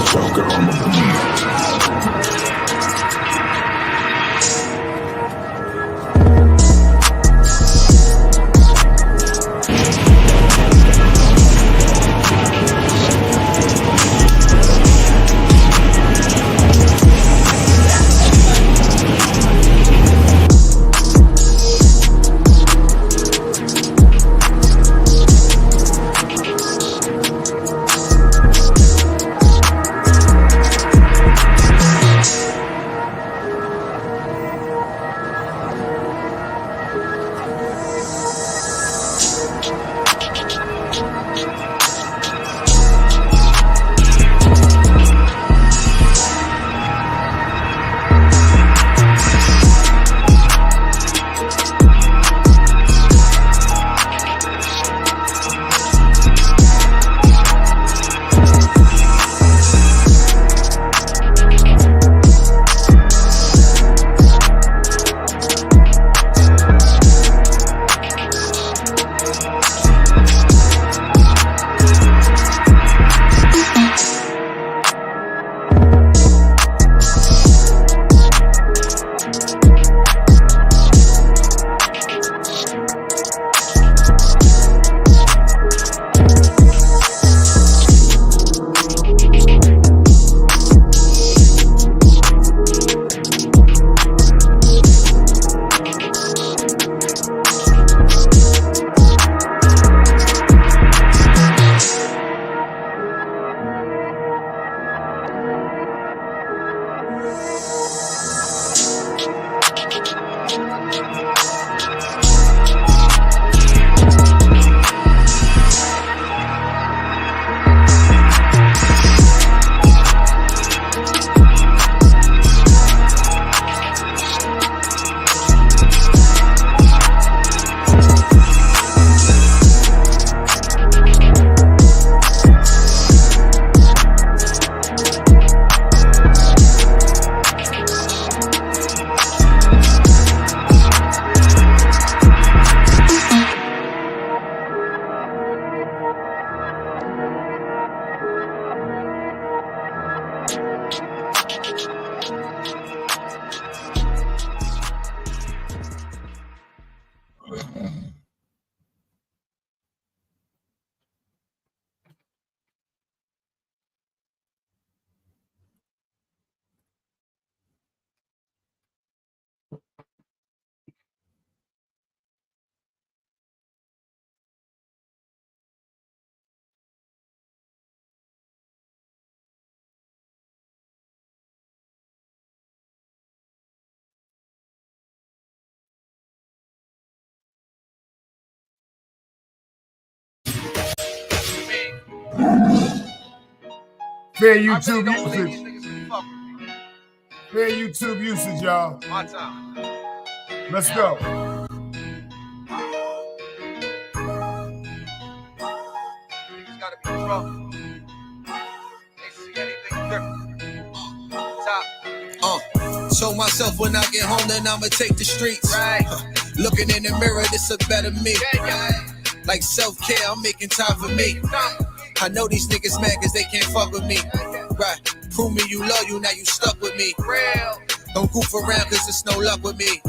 Sucka on the beat. Fair YouTube usage. Fair YouTube usage, y'all. My time. Let's go. Niggas gotta be drunk. They see anything different. Top. Told myself when I get home, then I'ma take the streets. Right. Looking in the mirror, this a better me. Yeah. Like self-care, I'm making time for me. I know these niggas mad cause they can't fuck with me. Right, prove me you love you, now you stuck with me. Real. Don't goof around cause there's no luck with me.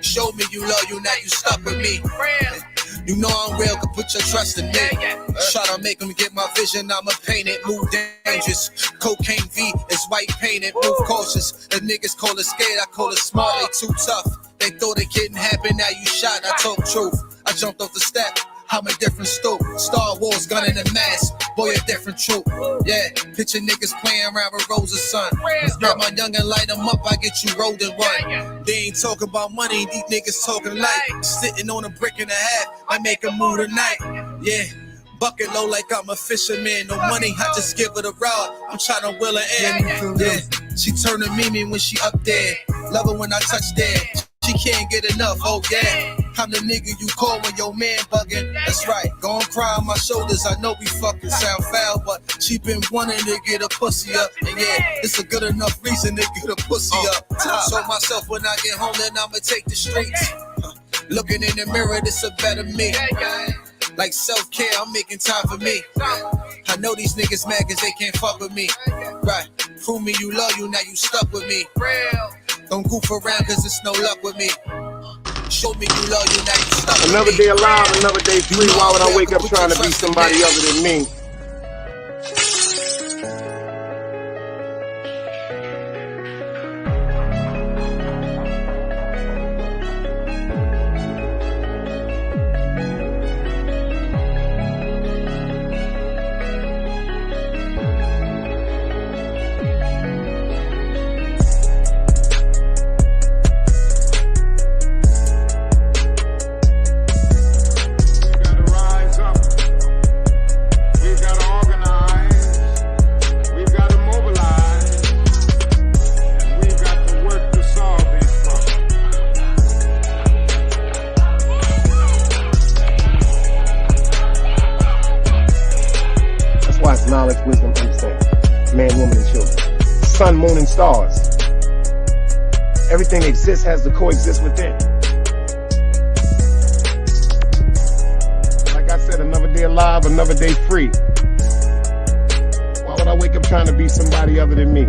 Show me you love you, now you stuck with me. Real. You know I'm real, can put your trust in me. Yeah. Try to make them get my vision, I'ma paint it. Move dangerous, cocaine V is white painted. Move cautious, the niggas call it scared, I call it smart. They too tough, they thought it couldn't happen, now you shot. I talk truth, I jumped off the step, I'm a different stoop. Star Wars, gun in the mask, boy a different troop. Yeah, picture niggas playing around with Rosa's son. Got my young and light them up, I get you rolled in one. They ain't talking about money, these niggas talking light. Sitting on a brick and a half, I make a move tonight. Yeah, bucket low like I'm a fisherman. No money, I just give her the rod. I'm trying to will her in. Yeah, she turning Mimi when she up there. Love her when I touch there. She can't get enough, oh yeah. I'm the nigga you call when your man bugging. That's right, gon' cry on my shoulders. I know we fucking sound foul, but she been wanting to get a pussy up. And yeah, it's a good enough reason to get a pussy up. I told myself when I get home, then I'ma take the streets. Looking in the mirror, this a better me. Like self-care, I'm making time for me. I know these niggas mad cause they can't fuck with me. Right, prove me you love you, now you stuck with me. Don't goof around cause it's no luck with me. Show me you love you, now you stuck with me. Another day alive, another day free. Why would I wake up trying to be somebody other than me? Knowledge, wisdom, understanding. Man, woman, and children. Sun, moon, and stars. Everything that exists has to coexist within. Like I said, another day alive, another day free. Why would I wake up trying to be somebody other than me?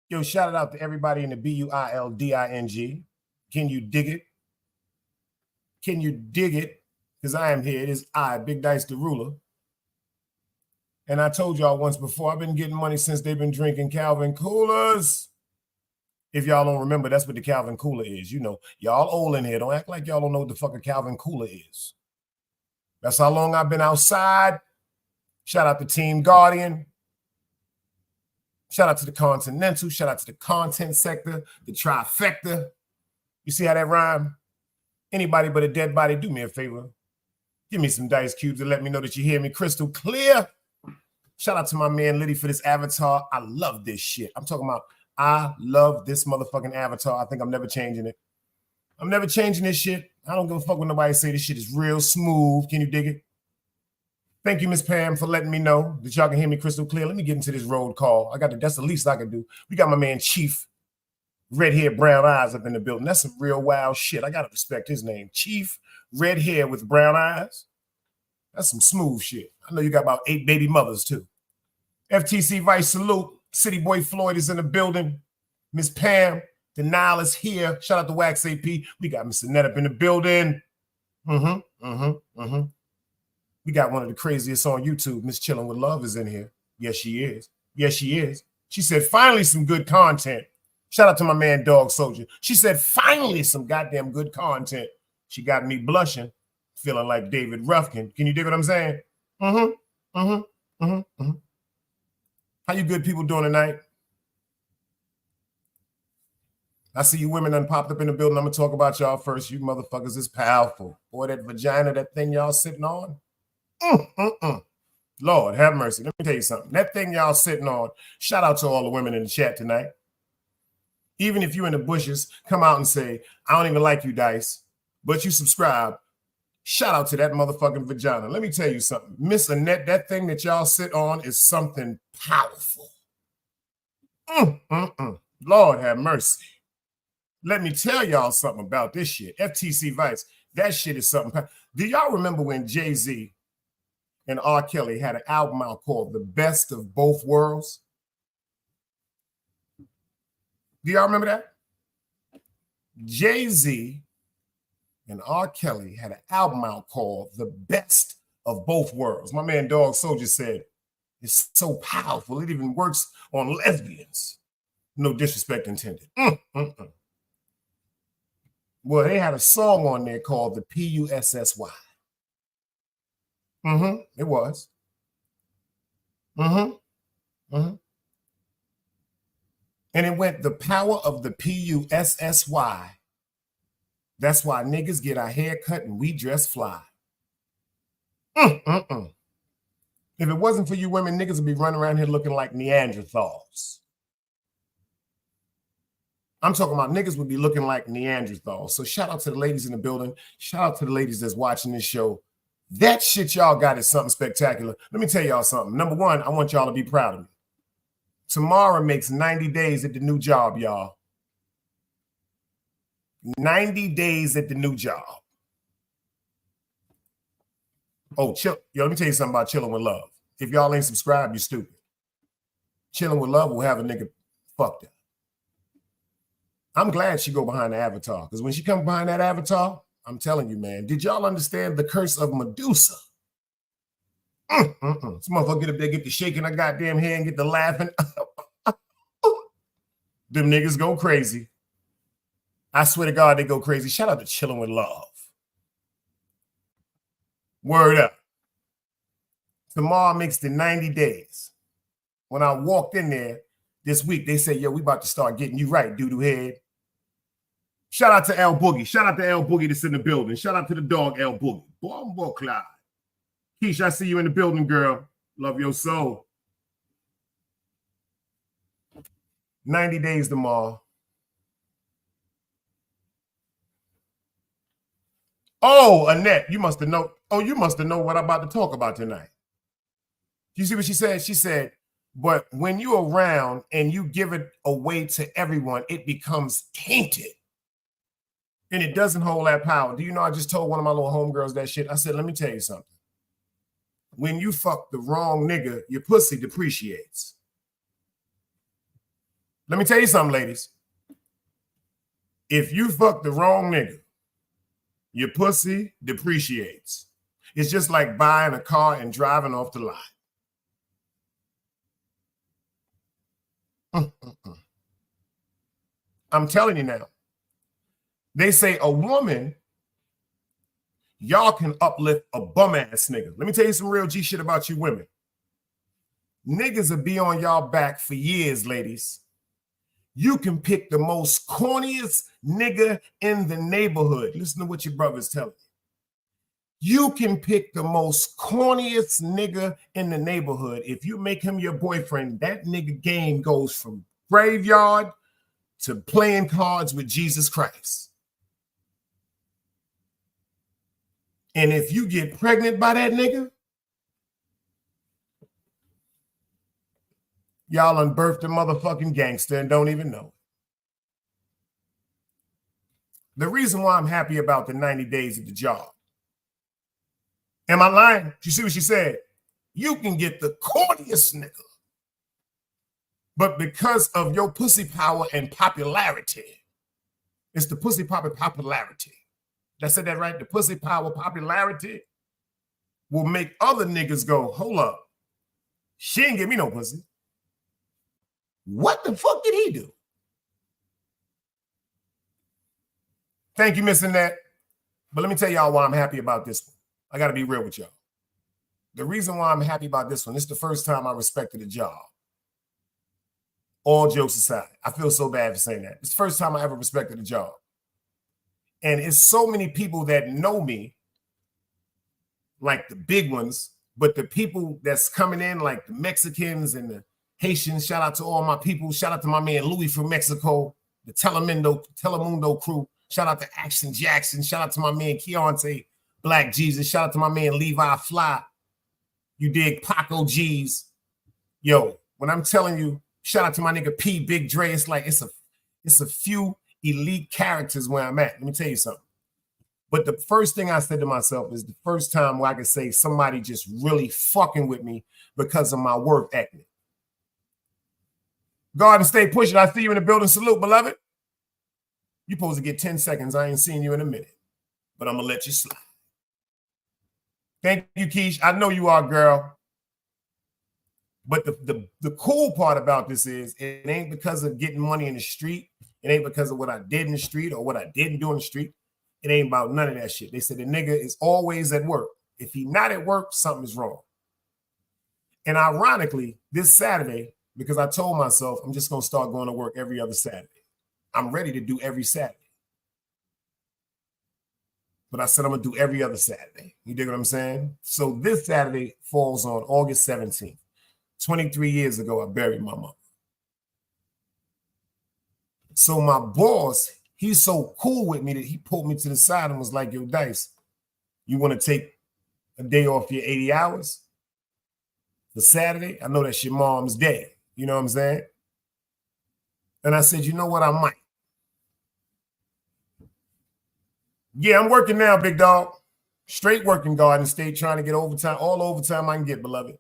Yo, shout it out to everybody in the BUILDING. Can you dig it? Can you dig it? Because I am here. It is I, Big Dice the Ruler. And I told y'all once before, I've been getting money since they've been drinking Calvin Coolers. If y'all don't remember, that's what the Calvin Cooler is. You know, y'all old in here. Don't act like y'all don't know what the fuck a Calvin Cooler is. That's how long I've been outside. Shout out to Team Guardian. Shout out to the Continental. Shout out to the content sector, the trifecta. You see how that rhyme? Anybody but a dead body, do me a favor. Give me some dice cubes and let me know that you hear me crystal clear. Shout out to my man Liddy for this avatar. I love this shit. I'm talking about I love this motherfucking avatar. I think I'm never changing it. I'm never changing this shit. I don't give a fuck when nobody say this shit is real smooth. Can you dig it? Thank you, Miss Pam, for letting me know that y'all can hear me crystal clear. Let me get into this road call. That's the least I can do. We got my man Chief, red hair, brown eyes up in the building. That's some real wild shit. I got to respect his name. Chief, red hair with brown eyes. That's some smooth shit. I know you got about 8 baby mothers, too. FTC Vice salute. City Boy Floyd is in the building. Miss Pam, the Nile is here. Shout out to Wax AP. We got Mr. Net up in the building. We got one of the craziest on YouTube. Miss Chillin' with Love is in here. Yes, she is. Yes, she is. She said, finally some good content. Shout out to my man Dog Soldier. She said, finally some goddamn good content. She got me blushing, feeling like David Ruffkin. Can you dig what I'm saying? How you good people doing tonight? I see you women done popped up in the building. I'm going to talk about y'all first. You motherfuckers is powerful. Boy, that vagina, that thing y'all sitting on. Lord, have mercy. Let me tell you something. That thing y'all sitting on, shout out to all the women in the chat tonight. Even if you in the bushes, come out and say, I don't even like you, Dice, but you subscribe. Shout out to that motherfucking vagina. Let me tell you something. Miss Annette, that thing that y'all sit on is something powerful. Lord, have mercy. Let me tell y'all something about this shit. FTC Vice, that shit is something. Do y'all remember when Jay-Z and R. Kelly had an album out called The Best of Both Worlds? Do y'all remember that? Jay-Z and R. Kelly had an album out called The Best of Both Worlds. My man Dog Soldier said, it's so powerful. It even works on lesbians. No disrespect intended. Well, they had a song on there called the P-U-S-S-Y. It was. And it went, the power of the P-U-S-S-Y. That's why niggas get our hair cut and we dress fly. If it wasn't for you women, niggas would be running around here looking like Neanderthals. I'm talking about niggas would be looking like Neanderthals. So shout out to the ladies in the building. Shout out to the ladies that's watching this show. That shit y'all got is something spectacular. Let me tell y'all something. Number one, I want y'all to be proud of me. Tomorrow makes 90 days at the new job, y'all. 90 days at the new job. Oh, chill. Yo, let me tell you something about chilling with love. If y'all ain't subscribed, you're stupid. Chilling with love will have a nigga fucked up. I'm glad she go behind the avatar, because when she come behind that avatar, I'm telling you, man, did y'all understand the curse of Medusa? This motherfucker get up there, get the shaking her goddamn head and get the laughing. Them niggas go crazy. I swear to God, they go crazy. Shout out to Chilling with Love. Word up. Tomorrow makes the 90 days. When I walked in there this week, they said, yo, we about to start getting you right, doo-doo head. Shout out to L Boogie. Shout out to L Boogie that's in the building. Shout out to the dog, L Boogie. Bombo Clyde. Keish, I see you in the building, girl. Love your soul. 90 days tomorrow. Oh, Annette, you must have known. Oh, you must have known what I'm about to talk about tonight. You see what she said? She said, but when you're around and you give it away to everyone, it becomes tainted. And it doesn't hold that power. Do you know, I just told one of my little homegirls that shit. I said, let me tell you something. When you fuck the wrong nigga, your pussy depreciates. Let me tell you something, ladies. If you fuck the wrong nigga, your pussy depreciates. It's just like buying a car and driving off the lot. I'm telling you now. They say a woman, y'all can uplift a bum-ass nigga. Let me tell you some real G shit about you women. Niggas will be on y'all back for years, ladies. You can pick the most corniest nigga in the neighborhood. Listen to what your brother's telling you. You can pick the most corniest nigga in the neighborhood. If you make him your boyfriend, that nigga game goes from graveyard to playing cards with Jesus Christ. And if you get pregnant by that nigga, y'all unbirthed a motherfucking gangster and don't even know. The reason why I'm happy about the 90 days at the job. Am I lying? You see what she said? You can get the corniest nigga. But because of your pussy power and popularity, it's the pussy power popularity. Did I say that right? The pussy power popularity will make other niggas go, hold up. She ain't give me no pussy. What the fuck did he do? Thank you, Miss Annette. But let me tell y'all why I'm happy about this one. I got to be real with y'all. The reason why I'm happy about this one, this is the first time I respected a job. All jokes aside, I feel so bad for saying that. It's the first time I ever respected a job. And it's so many people that know me, like the big ones, but the people that's coming in, like the Mexicans and the Haitians, shout out to all my people. Shout out to my man Louis from Mexico, the Telemundo crew. Shout out to Action Jackson. Shout out to my man Keontae, Black Jesus. Shout out to my man Levi Fly. You dig? Paco G's. Yo, when I'm telling you, shout out to my nigga P Big Dre. It's like it's a few elite characters where I'm at. Let me tell you something. But the first thing I said to myself is the first time where I could say somebody just really fucking with me because of my work ethic. Garden State pushing. I see you in the building. Salute, beloved. You supposed to get 10 seconds. I ain't seen you in a minute, but I'm going to let you slide. Thank you, Keish. I know you are, girl. But the cool part about this is it ain't because of getting money in the street. It ain't because of what I did in the street or what I didn't do in the street. It ain't about none of that shit. They said the nigga is always at work. If he not at work, something is wrong. And ironically, this Saturday, because I told myself I'm just going to start going to work every other Saturday. I'm ready to do every Saturday. But I said I'm gonna do every other Saturday. You dig what I'm saying? So this Saturday falls on August 17th. 23 years ago, I buried my mom. So my boss, he's so cool with me that he pulled me to the side and was like, yo, Dice, you want to take a day off your 80 hours for Saturday? I know that's your mom's day. You know what I'm saying? And I said, you know what? I might. Yeah, I'm working now, big dog. Straight working Garden State, trying to get overtime, all overtime I can get, beloved.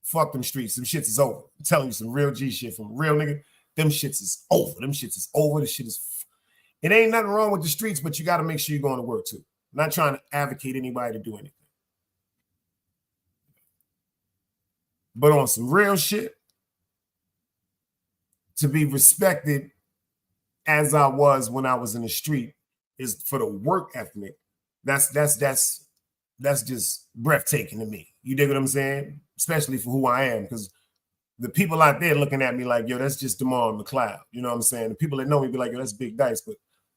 Fuck them streets. Them shits is over. I'm telling you some real G shit from real nigga. Them shits is over. Them shits is over. This shit is... It ain't nothing wrong with the streets, but you got to make sure you're going to work too. I'm not trying to advocate anybody to do anything. But on some real shit, to be respected as I was when I was in the street is for the work ethic. That's just breathtaking to me. You dig what I'm saying? Especially for who I am, because the people out there looking at me like, yo, that's just Demar McLeod. You know what I'm saying? The people that know me be like, yo, that's Big Dice, but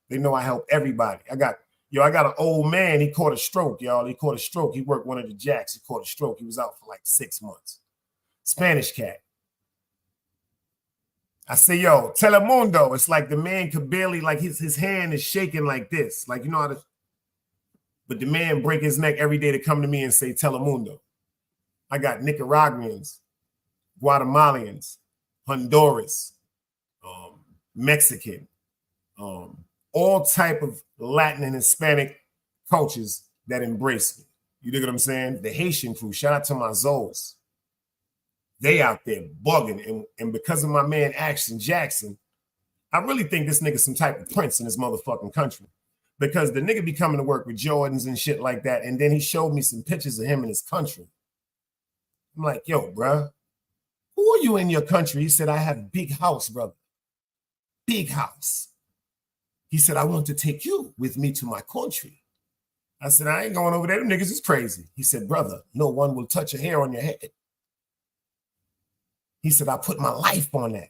they know I help everybody. I got an old man. He caught a stroke, y'all. He caught a stroke. He worked one of the jacks. He caught a stroke. He was out for like 6 months. Spanish cat. I say, yo, Telemundo. It's like the man could barely, like his hand is shaking like this. Like, you know how to, but the man break his neck every day to come to me and say Telemundo. I got Nicaraguans, Guatemalans, Honduras, Mexican, all type of Latin and Hispanic cultures that embrace me. You dig what I'm saying? The Haitian crew, shout out to my Zoes. They out there bugging. And because of my man Action Jackson, I really think this nigga some type of prince in this motherfucking country. Because the nigga be coming to work with Jordans and shit like that. And then he showed me some pictures of him in his country. I'm like, yo, bruh, who are you in your country? He said, I have big house, brother. Big house. He said, I want to take you with me to my country. I said, I ain't going over there. Them niggas is crazy. He said, brother, no one will touch a hair on your head. He said, I put my life on that.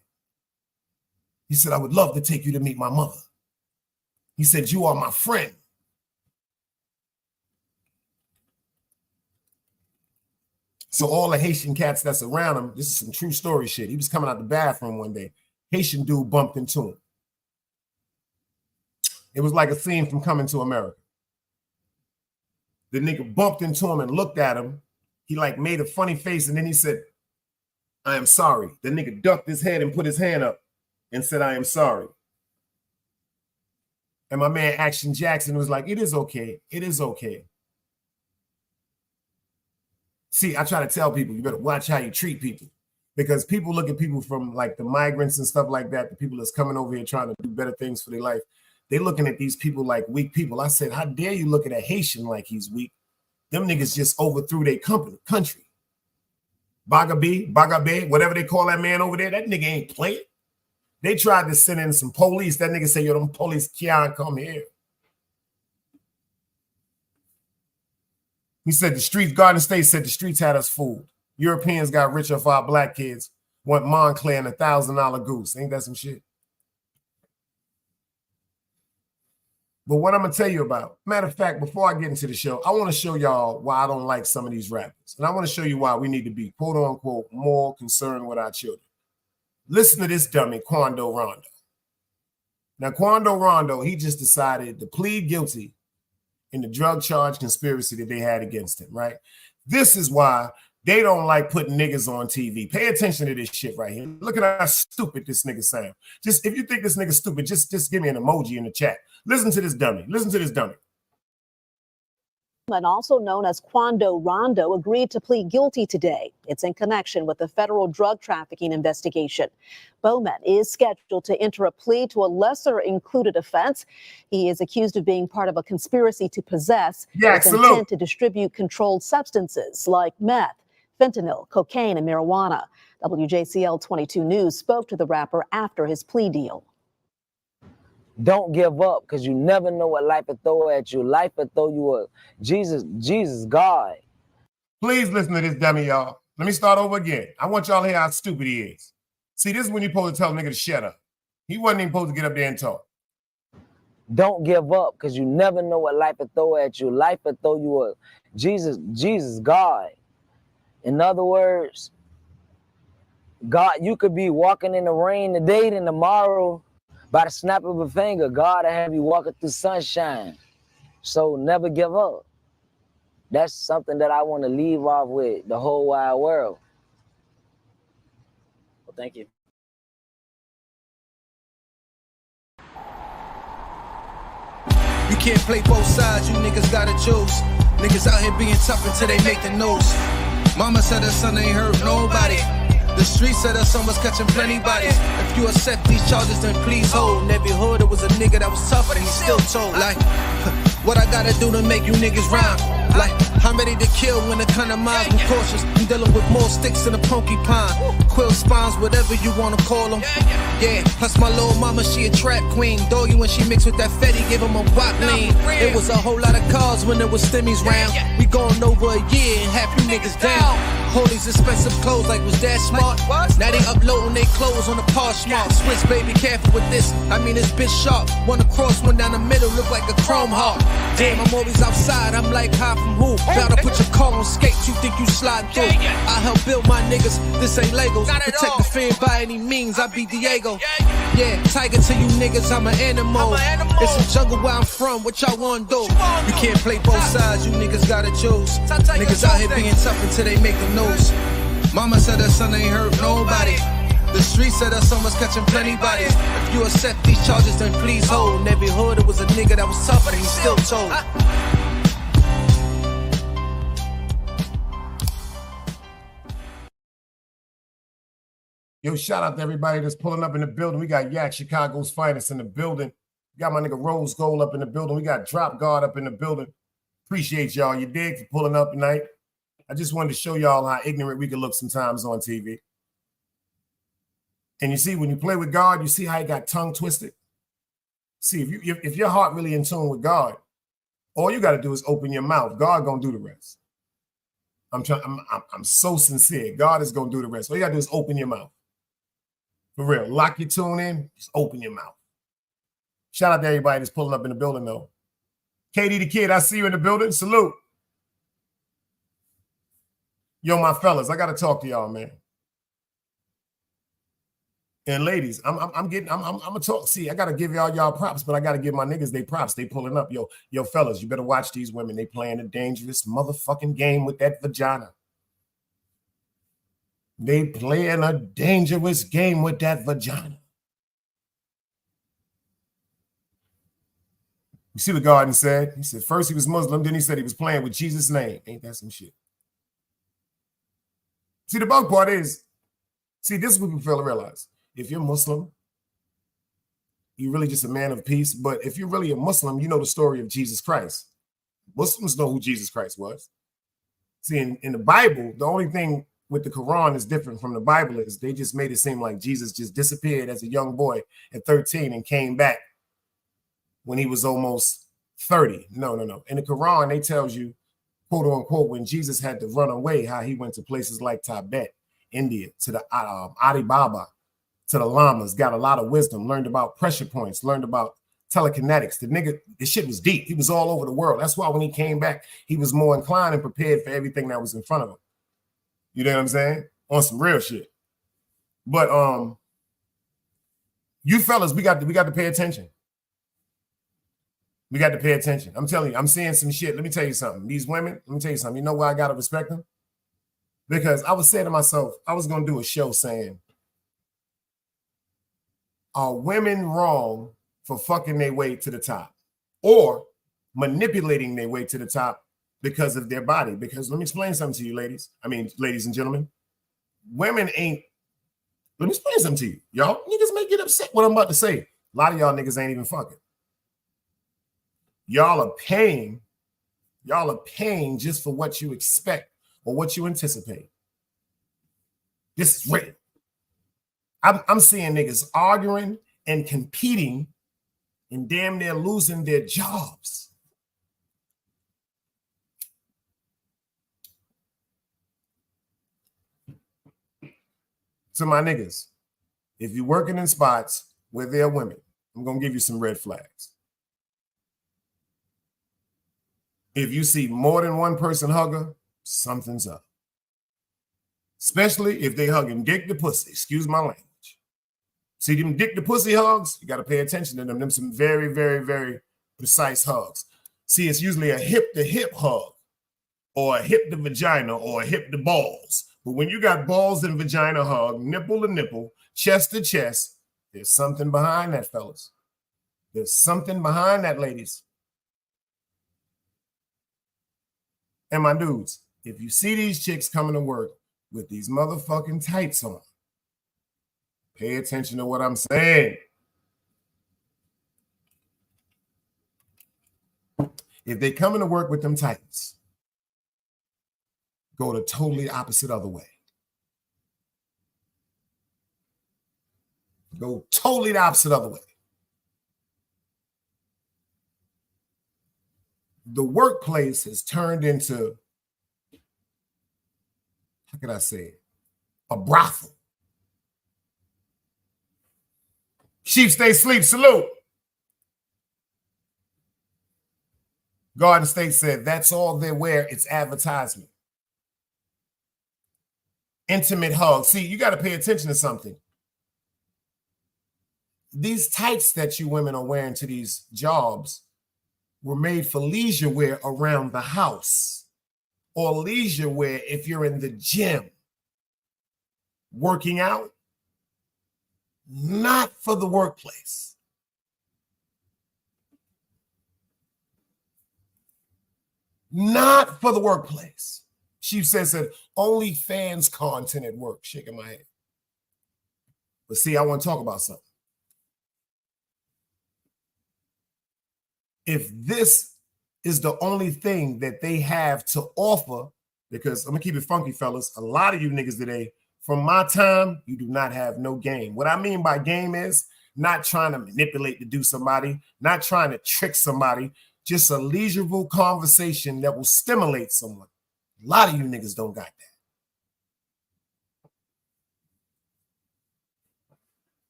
He said, I would love to take you to meet my mother. He said, you are my friend. So all the Haitian cats that's around him, this is some true story shit. He was coming out the bathroom one day. Haitian dude bumped into him. It was like a scene from Coming to America. The nigga bumped into him and looked at him. He like made a funny face and then he said, I am sorry. The nigga ducked his head and put his hand up and said, I am sorry. And my man Action Jackson was like, it is okay. It is okay. See, I try to tell people, you better watch how you treat people. Because people look at people from like the migrants and stuff like that, the people that's coming over here trying to do better things for their life. They looking at these people like weak people. I said, how dare you look at a Haitian like he's weak? Them niggas just overthrew their country. Bagabe, whatever they call that man over there, that nigga ain't playing. They tried to send in some police. That nigga say, yo, them police can't come here. He said the streets, Garden State said the streets had us fooled. Europeans got rich off our black kids, want Montclair and $1,000 goose. Ain't that some shit? But what I'm going to tell you about, matter of fact, before I get into the show, I want to show y'all why I don't like some of these rappers. And I want to show you why we need to be, quote unquote, more concerned with our children. Listen to this dummy, Quando Rondo. Now, Quando Rondo, he just decided to plead guilty in the drug charge conspiracy that they had against him, right? This is why they don't like putting niggas on TV. Pay attention to this shit right here. Look at how stupid this nigga sound. Just if you think this nigga stupid, just give me an emoji in the chat. Listen to this dummy. Listen to this dummy. Also known as Quando Rondo, agreed to plead guilty today. It's in connection with the federal drug trafficking investigation. Bowman is scheduled to enter a plea to a lesser included offense. He is accused of being part of a conspiracy to possess with intent to distribute controlled substances like meth, fentanyl, cocaine, and marijuana. WJCL 22 News spoke to the rapper after his plea deal. Don't give up, because you never know what life will throw at you. Life will throw you a Jesus, God. Please listen to this dummy, y'all. Let me start over again. I want y'all to hear how stupid he is. See, this is when you're supposed to tell a nigga to shut up. He wasn't even supposed to get up there and talk. Don't give up because you never know what life will throw at you. Life will throw you a Jesus, God. In other words, God, you could be walking in the rain today and tomorrow, by the snap of a finger, God will have you walking through sunshine. So never give up. That's something that I want to leave off with the whole wide world. Well, thank you. You can't play both sides, you niggas gotta choose. Niggas out here being tough until they make the news. Mama said her son ain't hurt nobody. The street said her son was catching plenty bodies. If you accept these charges, then please hold. In every hood, it was a nigga that was tougher than he still told. Like, what I gotta do to make you niggas rhyme? Like, I'm ready to kill when it come to minds. I'm cautious. I'm dealing with more sticks than a porcupine. Quill spines, whatever you wanna call them. Yeah, plus my little mama, she a trap queen. Doggy when she mixed with that Fetty, give him a wop lean. It was a whole lot of cars when there was stimmies round. We going over a year and half you niggas down. Hold these expensive clothes like was that smart? Now they uploading they clothes on the Poshmark. Swiss baby, careful with this. I mean this bitch sharp. One across, one down the middle, look like a chrome heart. Damn, I'm always outside. I'm like high from who? Bound to put your car on skates. You think you slide through? I help build my niggas. This ain't Legos. Protect the fan by any means. I be Diego. Yeah, tiger to you niggas. I'm an animal. It's a jungle where I'm from. What y'all wanna do? You can't play both sides. You niggas gotta choose. Niggas out here being tough until they make the news. Mama said her son ain't hurt nobody. The street said her son was catching plenty bodies. If you accept these charges, then please hold. In every hood, it was a nigga that was tougher than he still told. Yo, shout out to everybody that's pulling up in the building. We got Yak, Chicago's finest, in the building. We got my nigga Rose Gold up in the building. We got Drop Guard up in the building. Appreciate y'all. You dig for pulling up tonight. I just wanted to show y'all how ignorant we can look sometimes on TV. And you see, when you play with God, you see how he got tongue twisted. See, if your heart really in tune with God, all you got to do is open your mouth. God gonna do the rest. I'm so sincere. God is gonna do the rest. All you gotta do is open your mouth. For real, lock your tune in. Just open your mouth. Shout out to everybody that's pulling up in the building, though. KD the Kid, I see you in the building. Salute. Yo, my fellas, I gotta talk to y'all, man. And ladies, I'm gonna talk. See, I gotta give y'all props, but I gotta give my niggas they props. They pulling up. Yo, fellas, you better watch these women. They playing a dangerous motherfucking game with that vagina. They playing a dangerous game with that vagina. You see what Garden said? He said first he was Muslim, then he said he was playing with Jesus' name. Ain't that some shit? See, the bug part is, see, this is what people fail to realize. If you're Muslim, you're really just a man of peace. But if you're really a Muslim, you know the story of Jesus Christ. Muslims know who Jesus Christ was. See, in the Bible, the only thing with the Quran is different from the Bible is they just made it seem like Jesus just disappeared as a young boy at 13 and came back when he was almost 30. No. In the Quran, they tells you, quote unquote, when Jesus had to run away, how he went to places like Tibet, India, to the Alibaba, to the Lamas, got a lot of wisdom, learned about pressure points, learned about telekinetics. The nigga, this shit was deep. He was all over the world. That's why when he came back, he was more inclined and prepared for everything that was in front of him. You know what I'm saying? On some real shit. But you fellas, we got to pay attention. We got to pay attention. I'm telling you, I'm seeing some shit. Let me tell you something. These women, let me tell you something. You know why I got to respect them? Because I was saying to myself, I was going to do a show saying, are women wrong for fucking their way to the top or manipulating their way to the top because of their body? Because let me explain something to you, ladies. I mean, ladies and gentlemen, women ain't, let me explain something to you. Y'all niggas may get upset what I'm about to say. A lot of y'all niggas ain't even fucking. Y'all are paying just for what you expect or what you anticipate. This is real. I'm seeing niggas arguing and competing and damn near losing their jobs. To my niggas, if you're working in spots where there are women, I'm going to give you some red flags. If you see more than one person hug her, something's up. Especially if they hugging dick to pussy. Excuse my language. See them dick to pussy hugs? You got to pay attention to them. Them some very, very, very precise hugs. See, it's usually a hip to hip hug, or a hip to vagina, or a hip to balls. But when you got balls and vagina hug, nipple to nipple, chest to chest, there's something behind that, fellas. There's something behind that, ladies. And my dudes, if you see these chicks coming to work with these motherfucking tights on, pay attention to what I'm saying. If they coming to work with them tights, go the totally opposite other way. Go totally the opposite other way. The workplace has turned into, how can I say it? A brothel. Chief stay sleep, salute. Garden State said that's all they wear. It's advertisement. Intimate hug. See, you got to pay attention to something. These tights that you women are wearing to these jobs were made for leisure wear around the house, or leisure wear if you're in the gym working out, not for the workplace. Not for the workplace. Chief says that only fans content at work. Shaking my head. But see, I want to talk about something. If this is the only thing that they have to offer, because I'm going to keep it funky, fellas, a lot of you niggas today, from my time, you do not have no game. What I mean by game is not trying to manipulate to do somebody, not trying to trick somebody, just a leisurable conversation that will stimulate someone. A lot of you niggas don't got that.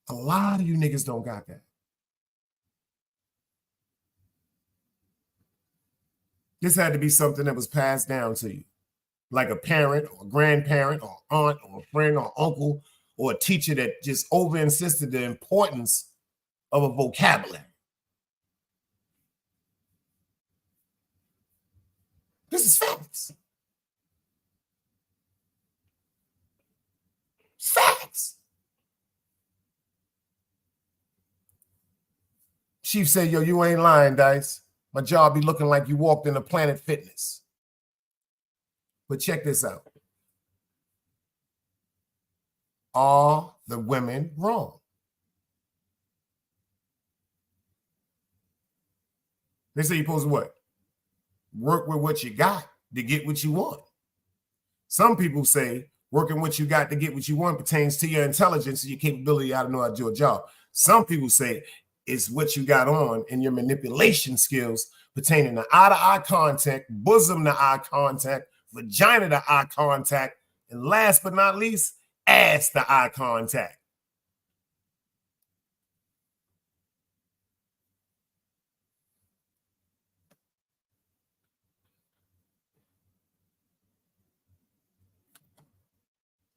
A lot of you niggas don't got that. This had to be something that was passed down to you, like a parent or a grandparent or aunt or a friend or uncle or a teacher that just over insisted the importance of a vocabulary. This is facts. Facts. Chief said, yo, you ain't lying, Dice. My job be looking like you walked into Planet Fitness. But check this out. Are the women wrong? They say you're supposed to what? Work with what you got to get what you want. Some people say working what you got to get what you want pertains to your intelligence and your capability how to know how to do a job. Some people say it's what you got on and your manipulation skills pertaining to eye-to-eye contact, bosom to eye contact, vagina to eye contact, and last but not least, ass to eye contact.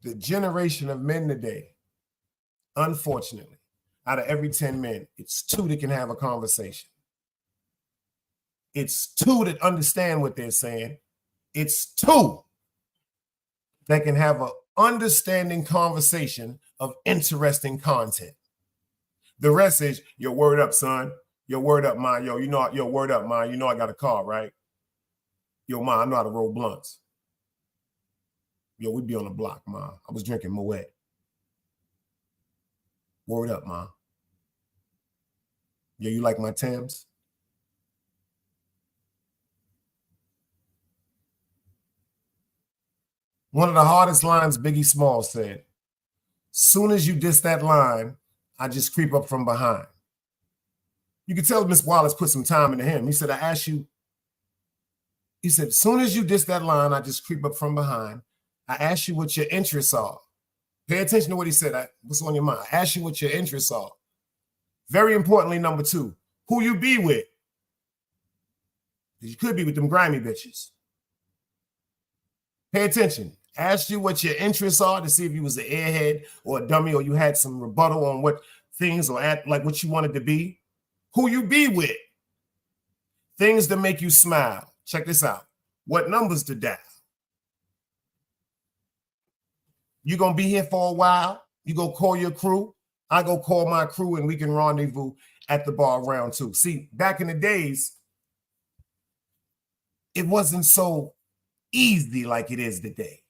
The generation of men today, unfortunately, out of every 10 men, it's 2 that can have a conversation. It's 2 that understand what they're saying. It's 2 that can have an understanding conversation of interesting content. The rest is, your word up, son. Your word up, ma. Yo, you know, your word up, ma. You know I got a car, right? Yo, ma, I know how to roll blunts. Yo, we be on the block, ma. I was drinking Moet. Word up, ma. Yo, you like my Timbs? One of the hardest lines Biggie Smalls said, soon as you diss that line, I just creep up from behind. You can tell Miss Wallace put some time into him. He said, I asked you, he said, soon as you diss that line, I just creep up from behind. I asked you what your interests are. Pay attention to what he said. What's on your mind? I asked you what your interests are. Very importantly, number 2, who you be with. You could be with them grimy bitches. Pay attention. Ask you what your interests are to see if you was an airhead or a dummy or you had some rebuttal on what things or at like what you wanted to be. Who you be with. Things that make you smile. Check this out. What numbers to dial. You gonna be here for a while. You go call your crew. I go call my crew and we can rendezvous at the bar round 2. See, back in the days, it wasn't so easy like it is today.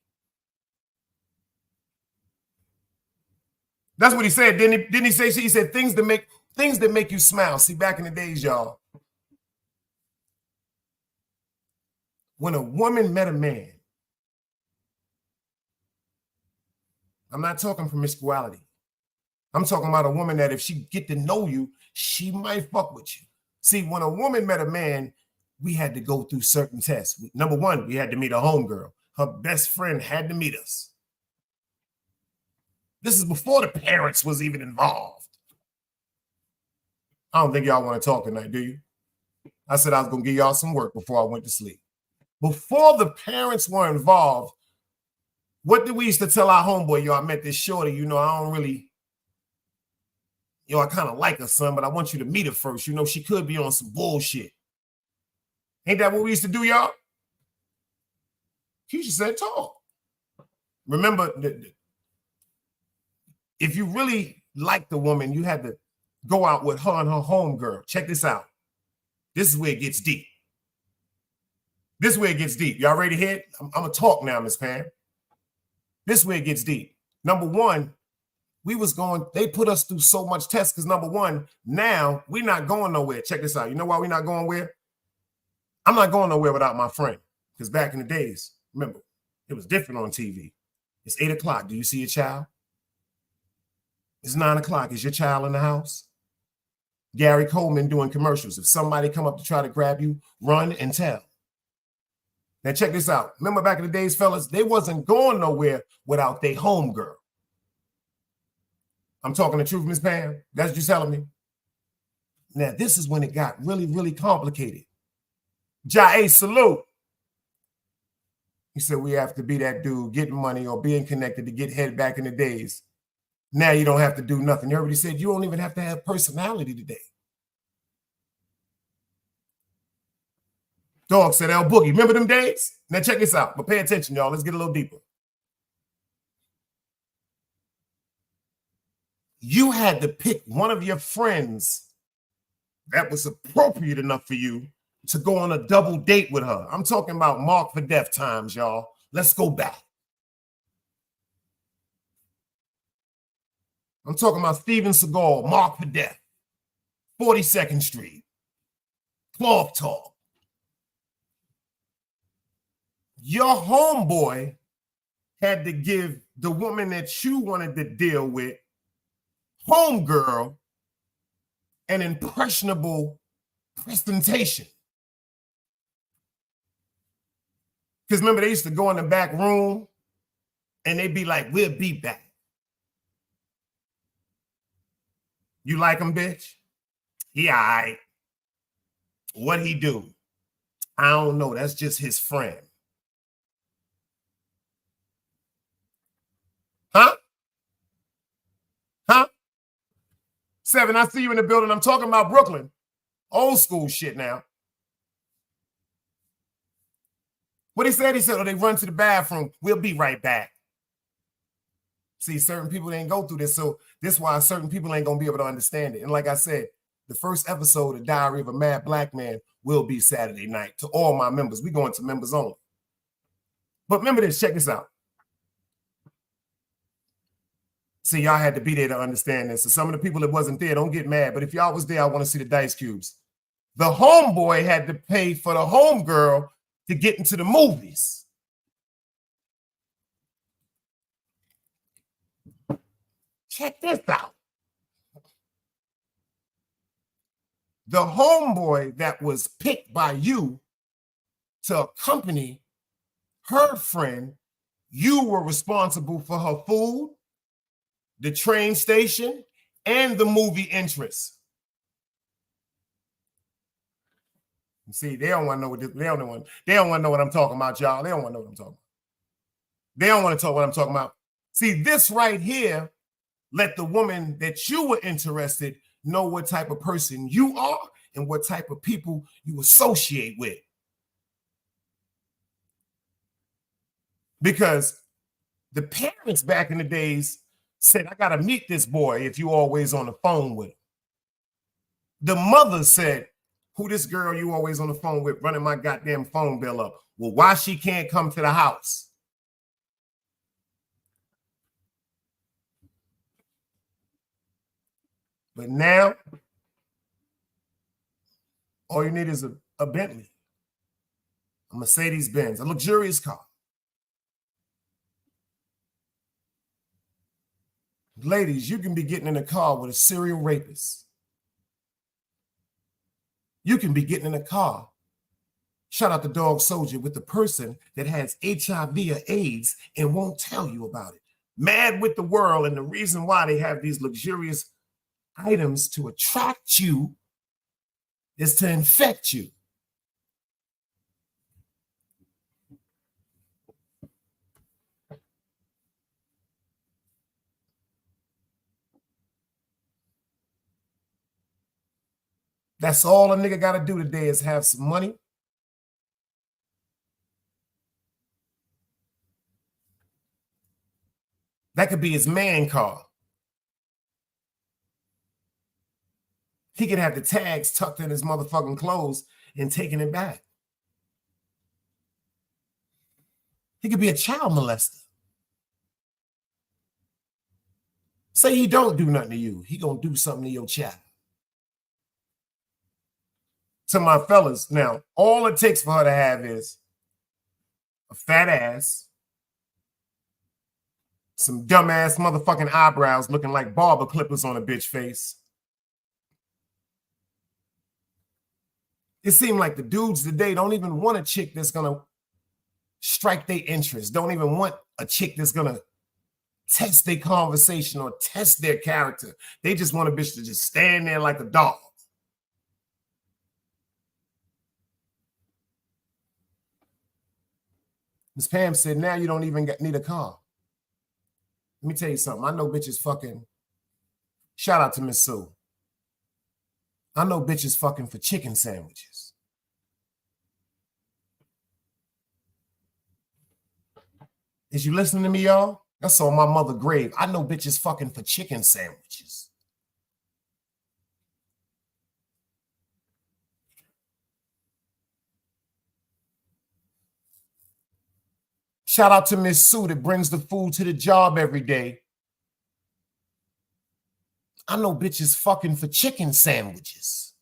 That's what he said. Didn't he say? He said things that make you smile. See, back in the days, y'all, when a woman met a man, I'm not talking promiscuity. I'm talking about a woman that if she get to know you, she might fuck with you. See, when a woman met a man, we had to go through certain tests. Number one, we had to meet a homegirl. Her best friend had to meet us. This is before the parents was even involved. I don't think y'all want to talk tonight, do you? I said I was going to give y'all some work before I went to sleep. Before the parents were involved, what did we used to tell our homeboy? Yo, I met this shorty, I don't really, I kind of like her, son, but I want you to meet her first. She could be on some bullshit. Ain't that what we used to do, y'all? Keisha said talk. Remember, if you really liked the woman, you had to go out with her and her homegirl. Check this out. This is where it gets deep. This is where it gets deep. Y'all ready to hear it? I'm going to talk now, Miss Pam. This is where it gets deep. Number one, they put us through so much tests because number one, now we're not going nowhere. Check this out. You know why we're not going where? I'm not going nowhere without my friend. Because back in the days, remember, it was different on TV. It's 8 o'clock. Do you see your child? It's 9 o'clock. Is your child in the house? Gary Coleman doing commercials. If somebody come up to try to grab you, run and tell. Now check this out. Remember back in the days, fellas, they wasn't going nowhere without their homegirl. I'm talking the truth, Miss Pam. That's what you're telling me. Now, this is when it got really, really complicated. Ja, salute. He said we have to be that dude getting money or being connected to get head back in the days. Now you don't have to do nothing. You already said you don't even have to have personality today. Dog said El Boogie. Remember them days? Now check this out. But pay attention, y'all. Let's get a little deeper. You had to pick one of your friends that was appropriate enough for you to go on a double date with her. I'm talking about Mark for Death times, y'all. Let's go back. I'm talking about Steven Seagal, Mark for Death, 42nd Street, Cloth Talk. Your homeboy had to give the woman that you wanted to deal with, homegirl, an impressionable presentation. Because remember, they used to go in the back room and they'd be like, we'll be back. You like him, bitch? He all right. What he do? I don't know. That's just his friend. Huh? Huh? 7, I see you in the building. I'm talking about Brooklyn. Old school shit now. What he said, oh, they run to the bathroom. We'll be right back. See, certain people ain't go through this, so this is why certain people ain't going to be able to understand it. And like I said, the first episode of Diary of a Mad Black Man will be Saturday night to all my members. We going to members only. But remember this, check this out. See, y'all had to be there to understand this. So some of the people that wasn't there, don't get mad. But if y'all was there, I want to see the dice cubes. The homeboy had to pay for the homegirl to get into the movies. Check this out. The homeboy that was picked by you to accompany her friend, you were responsible for her food, the train station, and the movie entrance. See, they don't want to know what they don't want to know what I'm talking about, y'all. They don't want to know what I'm talking about. They don't want to talk what I'm talking about. See, this right here, let the woman that you were interested know what type of person you are and what type of people you associate with. Because the parents back in the days said, I got to meet this boy if you always on the phone with him. The mother said, who this girl you always on the phone with running my goddamn phone bill up? Well, why she can't come to the house? But now, all you need is a Bentley, a Mercedes-Benz, a luxurious car. Ladies, you can be getting in a car with a serial rapist. You can be getting in a car, shout out the dog soldier, with the person that has HIV or AIDS and won't tell you about it. Mad with the world, and the reason why they have these luxurious items to attract you is to infect you. That's all a nigga got to do today is have some money. That could be his man car. He could have the tags tucked in his motherfucking clothes and taking it back. He could be a child molester. Say he don't do nothing to you. He gonna do something to your child. To my fellas, now, all it takes for her to have is a fat ass, some dumbass motherfucking eyebrows looking like barber clippers on a bitch face. It seemed like the dudes today don't even want a chick that's gonna strike their interest, don't even want a chick that's gonna test their conversation or test their character. They just want a bitch to just stand there like a dog. Miss Pam said, now you don't even need a car. Let me tell you something. I know bitches fucking, shout out to Miss Sue. I know bitches fucking for chicken sandwiches. Is you listening to me, y'all? That's on my mother's grave. I know bitches fucking for chicken sandwiches. Shout out to Miss Sue that brings the food to the job every day. I know bitches fucking for chicken sandwiches.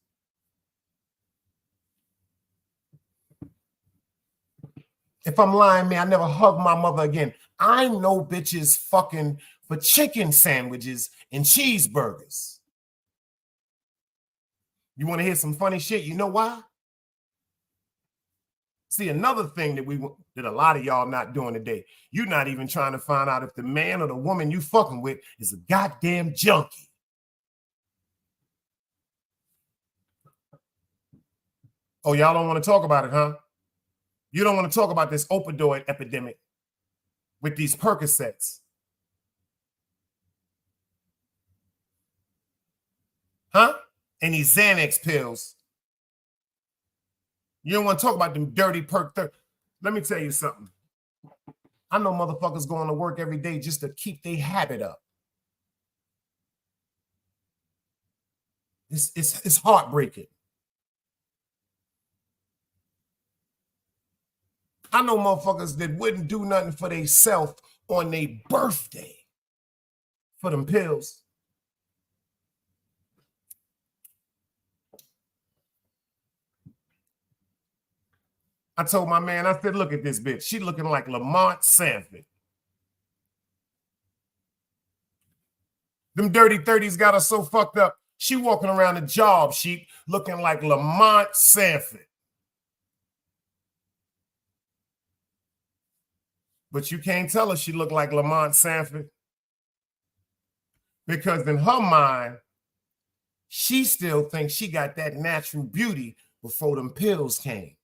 If I'm lying, man, I never hug my mother again. I know bitches fucking for chicken sandwiches and cheeseburgers. You want to hear some funny shit? You know why? See, another thing that a lot of y'all not doing today, you're not even trying to find out if the man or the woman you fucking with is a goddamn junkie. Oh, y'all don't want to talk about it, huh? You don't want to talk about this opioid epidemic with these Percocets. Huh? And these Xanax pills. You don't want to talk about them dirty perk. Let me tell you something. I know motherfuckers going to work every day just to keep their habit up. It's heartbreaking. I know motherfuckers that wouldn't do nothing for themselves on their birthday for them pills. I told my man, I said, look at this bitch. She looking like Lamont Sanford. Them dirty 30s got her so fucked up. She walking around the job sheet looking like Lamont Sanford. But you can't tell her she looked like Lamont Sanford because in her mind, she still thinks she got that natural beauty before them pills came.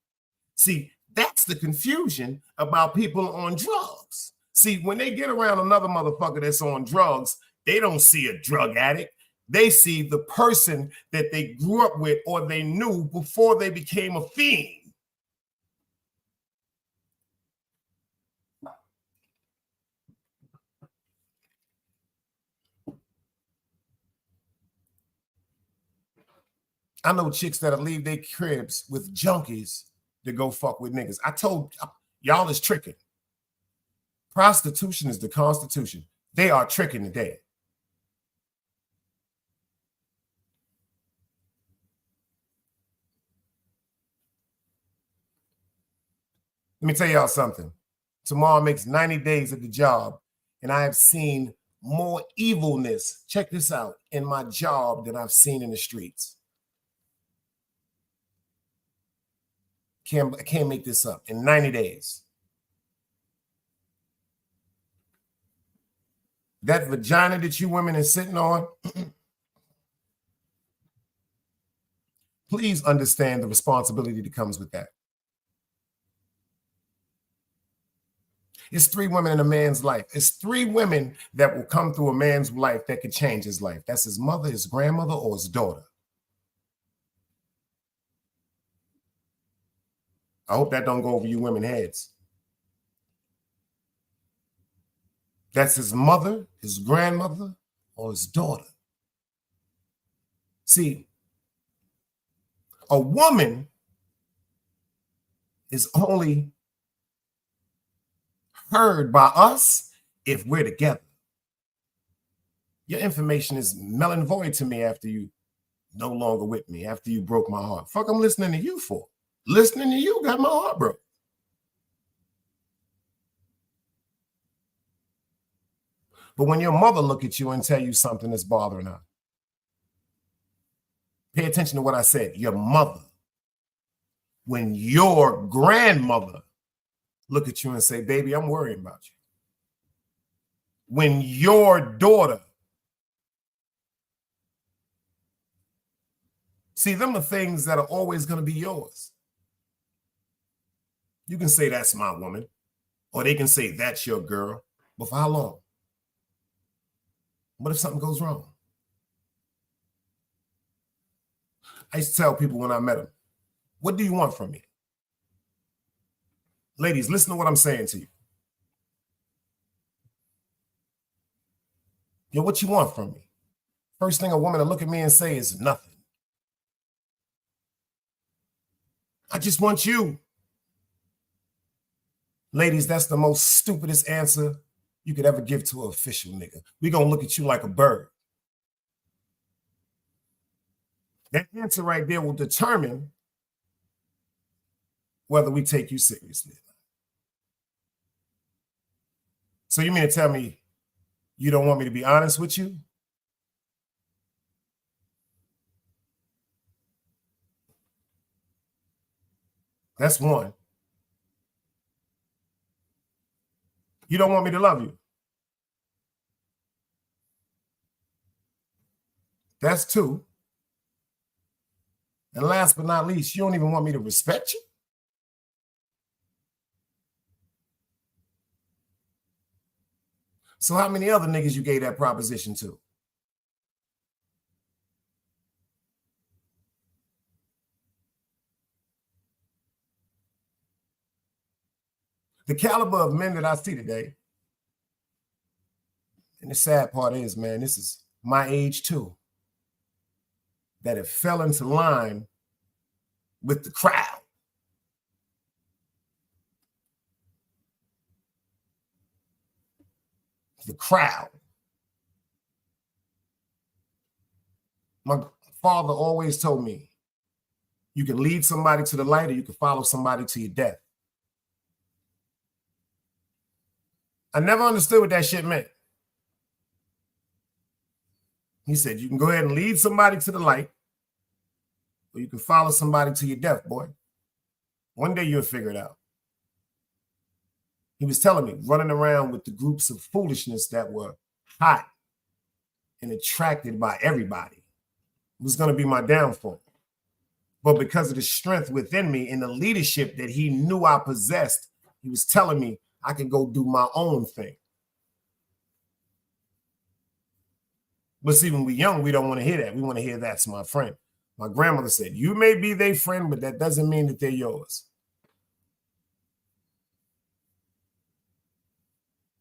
See, that's the confusion about people on drugs. See, when they get around another motherfucker that's on drugs, they don't see a drug addict. They see the person that they grew up with or they knew before they became a fiend. I know chicks that'll leave their cribs with junkies to go fuck with niggas. I told y'all is tricking. Prostitution is the Constitution. They are tricking today. Let me tell y'all something. Tomorrow makes 90 days at the job, and I have seen more evilness, check this out, in my job than I've seen in the streets. I can't make this up. In 90 days. That vagina that you women are sitting on, please understand the responsibility that comes with that. It's 3 women in a man's life. It's 3 women that will come through a man's life that could change his life. That's his mother, his grandmother, or his daughter. I hope that don't go over you women's heads. That's his mother, his grandmother, or his daughter. See, a woman is only heard by us if we're together. Your information is null and void to me after you no longer with me, after you broke my heart. Fuck, I'm listening to you for. Listening to you got my heart broke. But when your mother look at you and tell you something that's bothering her, pay attention to what I said, your mother. When your grandmother look at you and say, baby, I'm worrying about you. When your daughter, see, them are things that are always going to be yours. You can say that's my woman, or they can say that's your girl, but for how long? What if something goes wrong? I used to tell people when I met them, what do you want from me? Ladies, listen to what I'm saying to you. Yo, what you want from me? First thing a woman will look at me and say is nothing. I just want you. Ladies, that's the most stupidest answer you could ever give to an official nigga. We gonna look at you like a bird. That answer right there will determine whether we take you seriously. So you mean to tell me you don't want me to be honest with you? That's one. You don't want me to love you. That's 2. And last but not least, you don't even want me to respect you? So how many other niggas you gave that proposition to? The caliber of men that I see today, and the sad part is, man, this is my age too, that have fell into line with the crowd. The crowd. My father always told me, you can lead somebody to the light or you can follow somebody to your death. I never understood what that shit meant. He said, you can go ahead and lead somebody to the light, or you can follow somebody to your death, boy. One day you'll figure it out. He was telling me, running around with the groups of foolishness that were hot and attracted by everybody was going to be my downfall. But because of the strength within me and the leadership that he knew I possessed, he was telling me I could go do my own thing. But see, when we're young, we don't want to hear that. We want to hear that's my friend. My grandmother said, you may be their friend, but that doesn't mean that they're yours.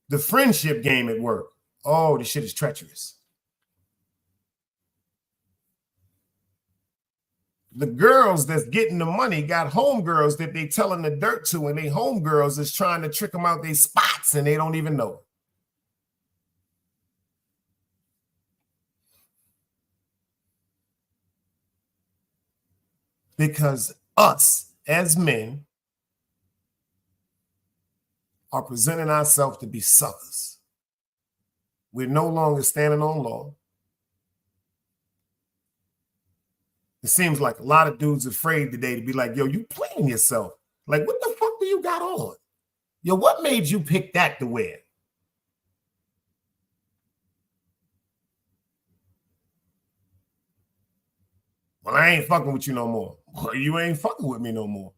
The friendship game at work. Oh, this shit is treacherous. The girls that's getting the money got homegirls that they telling the dirt to, and they homegirls is trying to trick them out their spots, and they don't even know. Because us as men are presenting ourselves to be suckers. We're no longer standing on law. It seems like a lot of dudes afraid today to be like, yo, you playing yourself. Like, what the fuck do you got on? Yo, what made you pick that to wear? Well, I ain't fucking with you no more. Well, you ain't fucking with me no more.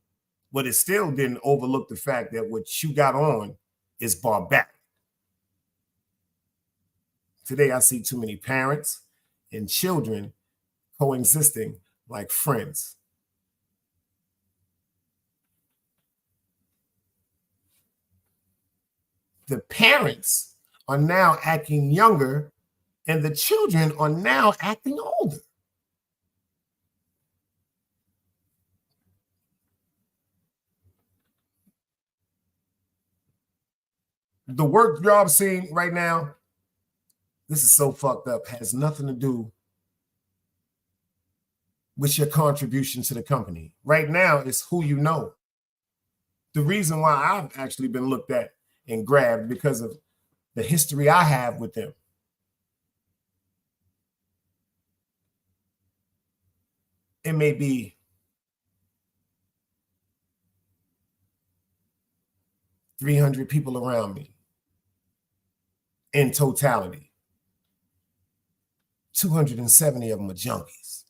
But it still didn't overlook the fact that what you got on is barbaric. Today, I see too many parents and children coexisting like friends. The parents are now acting younger, and the children are now acting older. The work job scene right now, this is so fucked up, has nothing to do with your contribution to the company. Right now, it's who you know. The reason why I've actually been looked at and grabbed because of the history I have with them. It may be 300 people around me in totality. 270 of them are junkies.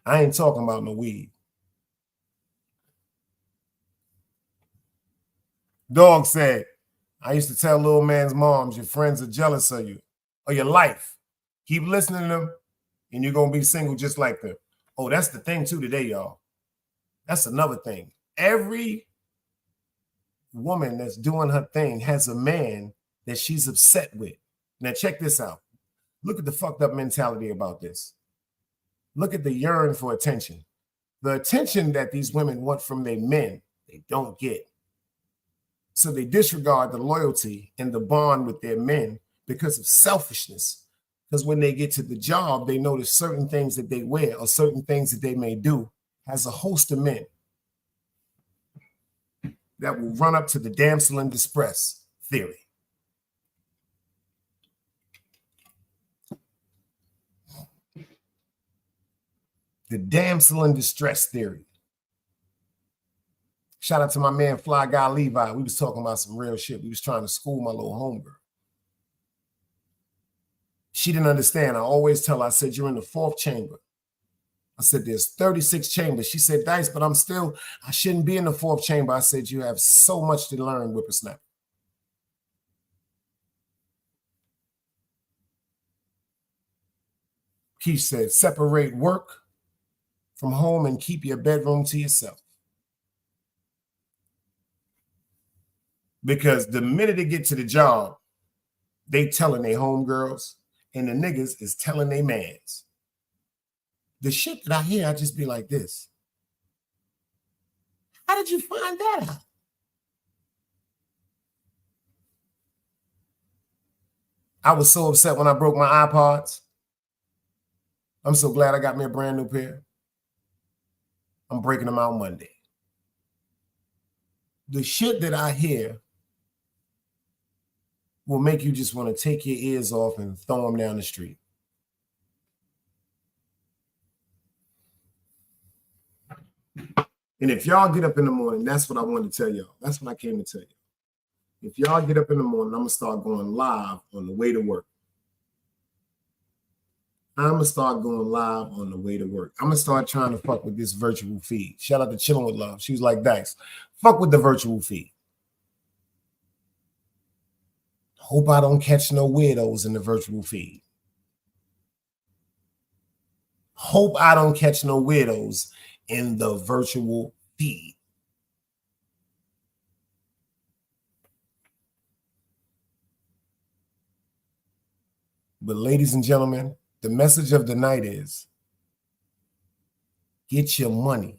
I ain't talking about no weed. Dog said, I used to tell little man's moms, your friends are jealous of you or your life. Keep listening to them and you're going to be single just like them. Oh, that's the thing too today, y'all. That's another thing. Every woman that's doing her thing has a man that she's upset with. Now check this out. Look at the fucked up mentality about this. Look at the yearn for attention. The attention that these women want from their men, they don't get. So they disregard the loyalty and the bond with their men because of selfishness. Because when they get to the job, they notice certain things that they wear or certain things that they may do has a host of men that will run up to the damsel in distress theory. The damsel in distress theory. Shout out to my man, Fly Guy Levi. We was talking about some real shit. We was trying to school my little homegirl. She didn't understand. I always tell her, I said, you're in the 4th chamber. I said, there's 36 chambers. She said, Dice, but I shouldn't be in the 4th chamber. I said, you have so much to learn, whippersnapper. Keith said, separate work from home and keep your bedroom to yourself. Because the minute they get to the job, they telling their homegirls and the niggas is telling their mans. The shit that I hear, I just be like this. How did you find that out? I was so upset when I broke my iPods. I'm so glad I got me a brand new pair. I'm breaking them out Monday. The shit that I hear will make you just want to take your ears off and throw them down the street. And if y'all get up in the morning, that's what I wanted to tell y'all. That's what I came to tell you. If y'all get up in the morning, I'm going to start going live on the way to work. I'm gonna start going live on the way to work. I'm gonna start trying to fuck with this virtual feed. Shout out to Chilling with Love. She was like, Dice, fuck with the virtual feed. Hope I don't catch no weirdos in the virtual feed. Hope I don't catch no weirdos in the virtual feed. But ladies and gentlemen, the message of the night is get your money.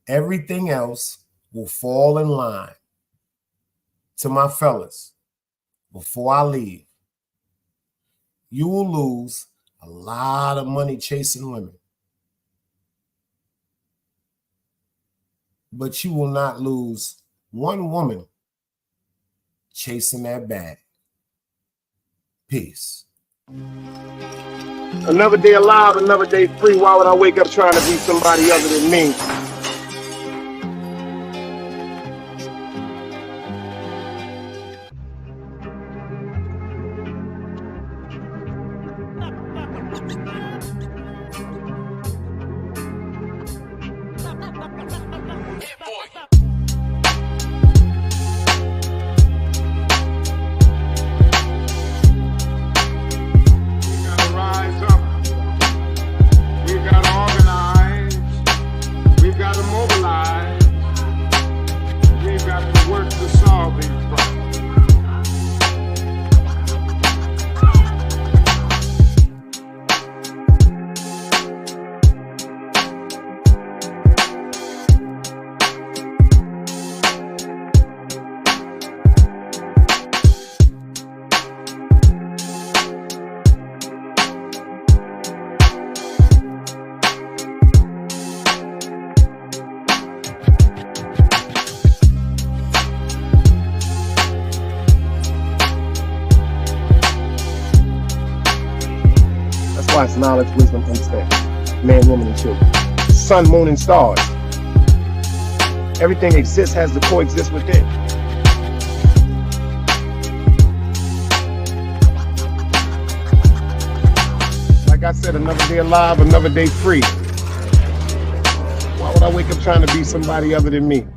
Everything else will fall in line. To my fellas, before I leave, you will lose a lot of money chasing women. But you will not lose one woman chasing that bag. Peace. Another day alive, another day free. Why would I wake up trying to be somebody other than me? Why it's knowledge, wisdom, understanding. Man, woman, and children. Sun, moon, and stars. Everything exists has to coexist within. Like I said, another day alive, another day free. Why would I wake up trying to be somebody other than me?